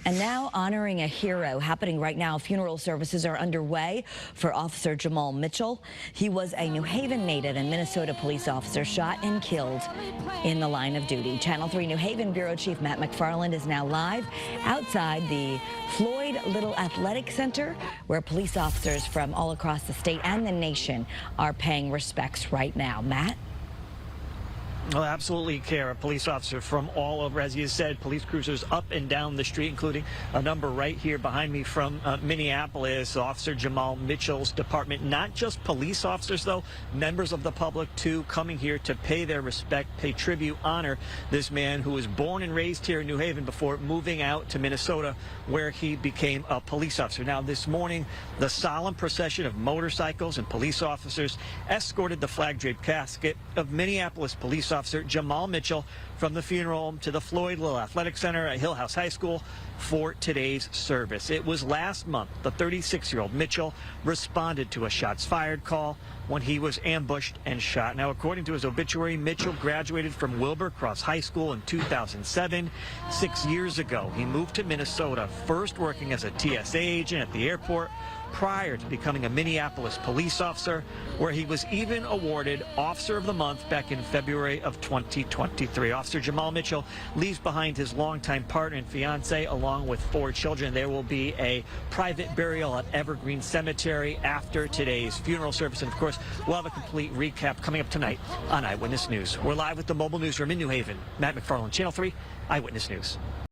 And now honoring a hero happening right now. Funeral services are underway for Officer Jamal Mitchell. He was a New Haven native and Minnesota police officer shot and killed in the line of duty. Channel 3 New Haven Bureau Chief Matt McFarland is now live outside the Floyd Little Athletic Center, where police officers from all across the state and the nation are paying respects right now. Matt? Well, absolutely, Kara. Police officer from all over, as you said, police cruisers up and down the street, including a number right here behind me from Minneapolis. Officer Jamal Mitchell's department. Not just police officers, though, members of the public, too, coming here to pay their respect, pay tribute, honor this man who was born and raised here in New Haven before moving out to Minnesota, where he became a police officer. Now, this morning, the solemn procession of motorcycles and police officers escorted the flag-draped casket of Minneapolis Police Officer Jamal Mitchell from the funeral home to the Floyd Little Athletic Center at Hillhouse High School for today's service. It was last month the 36-year-old Mitchell responded to a shots fired call when he was ambushed and shot. Now, according to his obituary, Mitchell graduated from Wilbur Cross High School in 2007. 6 years ago, he moved to Minnesota, first working as a TSA agent at the airport, prior to becoming a Minneapolis police officer, where he was even awarded Officer of the Month back in February of 2023. Officer Jamal Mitchell leaves behind his longtime partner and fiance along with 4 children. There will be a private burial at Evergreen Cemetery after today's funeral service. And of course, we'll have a complete recap coming up tonight on Eyewitness News. We're live with the mobile newsroom in New Haven. Matt McFarland, Channel 3 Eyewitness News.